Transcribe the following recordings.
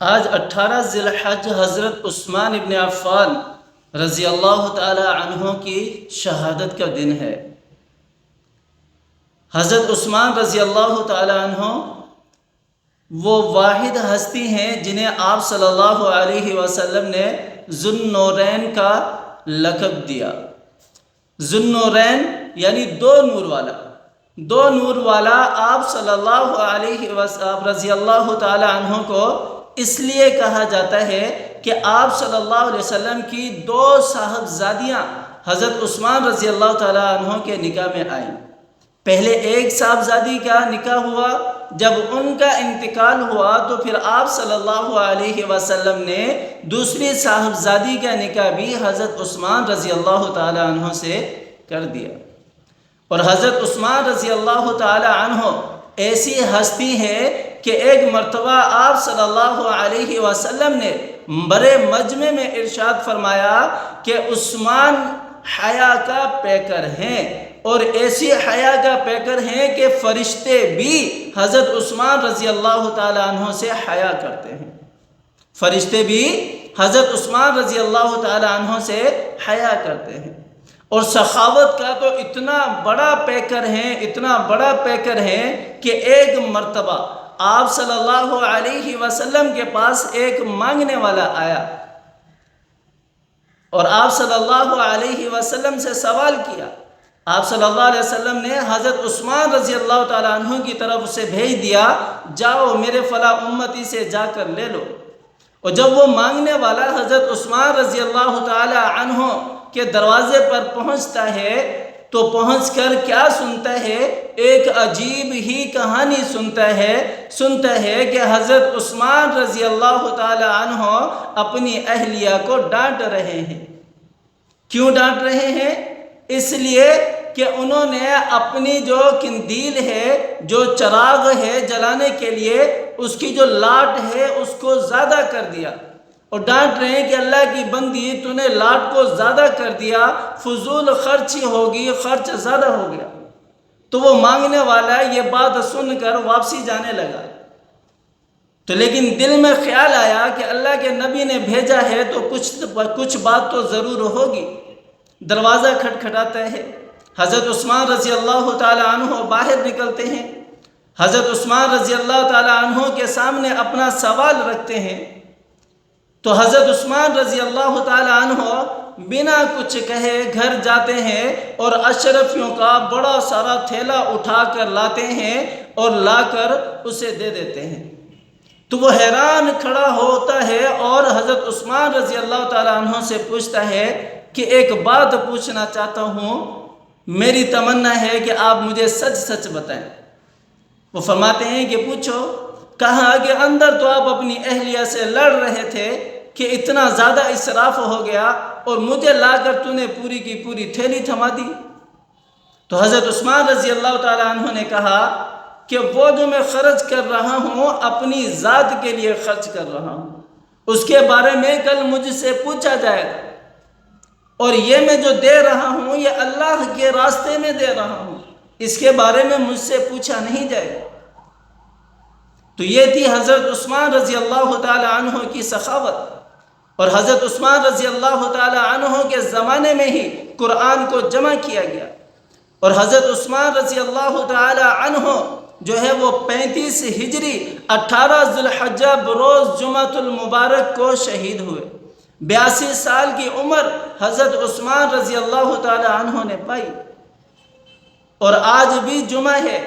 آج 18 ذی الحج حضرت عثمان ابن عفان رضی اللہ تعالی عنہ کی شہادت کا دن ہے۔ حضرت عثمان رضی اللہ تعالی عنہ وہ واحد ہستی ہیں جنہیں آپ صلی اللہ علیہ وسلم نے ذو النورین کا لقب دیا۔ ذو النورین یعنی دو نور والا آپ صلی اللہ علیہ وسلم رضی اللہ تعالی عنہ کو اس لیے کہا جاتا ہے کہ آپ صلی اللہ علیہ وسلم کی دو صاحبزادیاں حضرت عثمان رضی اللہ تعالیٰ عنہ کے نکاح میں آئیں۔ پہلے ایک صاحبزادی کا نکاح ہوا، جب ان کا انتقال ہوا تو پھر آپ صلی اللہ علیہ وسلم نے دوسری صاحبزادی کا نکاح بھی حضرت عثمان رضی اللہ تعالیٰ عنہ سے کر دیا۔ اور حضرت عثمان رضی اللہ تعالیٰ عنہ ایسی ہستی ہے کہ ایک مرتبہ آپ صلی اللہ علیہ وسلم نے بڑے مجمع میں ارشاد فرمایا کہ عثمان حیا کا پیکر ہیں، اور ایسی حیا کا پیکر ہیں کہ فرشتے بھی حضرت عثمان رضی اللہ تعالیٰ عنہ سے حیا کرتے ہیں۔ فرشتے بھی حضرت عثمان رضی اللہ تعالیٰ عنہ سے حیا کرتے ہیں۔ اور سخاوت کا تو اتنا بڑا پیکر ہے کہ ایک مرتبہ آپ صلی اللہ علیہ وسلم کے پاس ایک مانگنے والا آیا اور آپ صلی اللہ علیہ وسلم سے سوال کیا۔ آپ صلی اللہ علیہ وسلم نے حضرت عثمان رضی اللہ تعالیٰ عنہ کی طرف اسے بھیج دیا، جاؤ میرے فلاں امتی سے جا کر لے لو۔ اور جب وہ مانگنے والا حضرت عثمان رضی اللہ تعالیٰ عنہ کے دروازے پر پہنچتا ہے تو پہنچ کر کیا سنتا ہے؟ ایک عجیب ہی کہانی سنتا ہے کہ حضرت عثمان رضی اللہ تعالی عنہ اپنی اہلیہ کو ڈانٹ رہے ہیں۔ کیوں ڈانٹ رہے ہیں؟ اس لیے کہ انہوں نے اپنی جو قندیل ہے، جو چراغ ہے جلانے کے لیے، اس کی جو لاٹ ہے اس کو زیادہ کر دیا، اور ڈانٹ رہے ہیں کہ اللہ کی بندی تو نے لاٹ کو زیادہ کر دیا، فضول خرچی ہوگی، خرچ زیادہ ہو گیا۔ تو وہ مانگنے والا یہ بات سن کر واپسی جانے لگا، تو لیکن دل میں خیال آیا کہ اللہ کے نبی نے بھیجا ہے تو کچھ بات تو ضرور ہوگی۔ دروازہ کھٹکھٹاتا ہے، حضرت عثمان رضی اللہ تعالی عنہ باہر نکلتے ہیں، حضرت عثمان رضی اللہ تعالی عنہ کے سامنے اپنا سوال رکھتے ہیں، تو حضرت عثمان رضی اللہ تعالی عنہ بنا کچھ کہے گھر جاتے ہیں اور اشرفیوں کا بڑا سارا تھیلا اٹھا کر لاتے ہیں اور لا کر اسے دے دیتے ہیں۔ تو وہ حیران کھڑا ہوتا ہے اور حضرت عثمان رضی اللہ تعالی عنہ سے پوچھتا ہے کہ ایک بات پوچھنا چاہتا ہوں، میری تمنا ہے کہ آپ مجھے سچ بتائیں۔ وہ فرماتے ہیں کہ پوچھو۔ کہا کہ اندر تو آپ اپنی اہلیہ سے لڑ رہے تھے کہ اتنا زیادہ اسراف ہو گیا اور مجھے لا کر تو نے پوری کی پوری تھیلی تھما دی۔ تو حضرت عثمان رضی اللہ تعالی عنہ نے کہا کہ وہ جو میں خرچ کر رہا ہوں اپنی ذات کے لیے خرچ کر رہا ہوں، اس کے بارے میں کل مجھ سے پوچھا جائے گا، اور یہ میں جو دے رہا ہوں یہ اللہ کے راستے میں دے رہا ہوں، اس کے بارے میں مجھ سے پوچھا نہیں جائے گا۔ تو یہ تھی حضرت عثمان رضی اللہ تعالی عنہ کی سخاوت۔ اور حضرت عثمان رضی اللہ تعالی عنہ کے زمانے میں ہی قرآن کو جمع کیا گیا، اور حضرت عثمان رضی اللہ تعالی عنہ جو ہے وہ 35 ہجری 18 ذی الحجہ بروز جمعۃ المبارک کو شہید ہوئے۔ 82 سال کی عمر حضرت عثمان رضی اللہ تعالی عنہ نے پائی، اور آج بھی جمعہ ہے،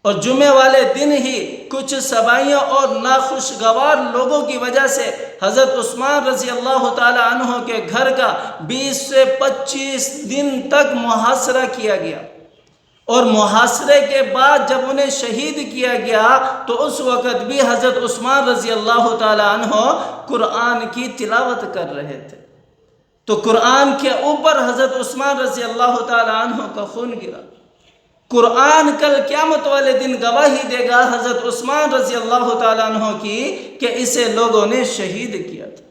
اور جمعے والے دن ہی کچھ سبائیوں اور ناخوشگوار لوگوں کی وجہ سے حضرت عثمان رضی اللہ تعالی عنہ کے گھر کا 20 سے 25 دن تک محاصرہ کیا گیا، اور محاصرے کے بعد جب انہیں شہید کیا گیا تو اس وقت بھی حضرت عثمان رضی اللہ تعالی عنہ قرآن کی تلاوت کر رہے تھے۔ تو قرآن کے اوپر حضرت عثمان رضی اللہ تعالی عنہ کا خون گرا۔ قرآن کل قیامت والے دن گواہی دے گا حضرت عثمان رضی اللہ تعالیٰ عنہ کی کہ اسے لوگوں نے شہید کیا تھا۔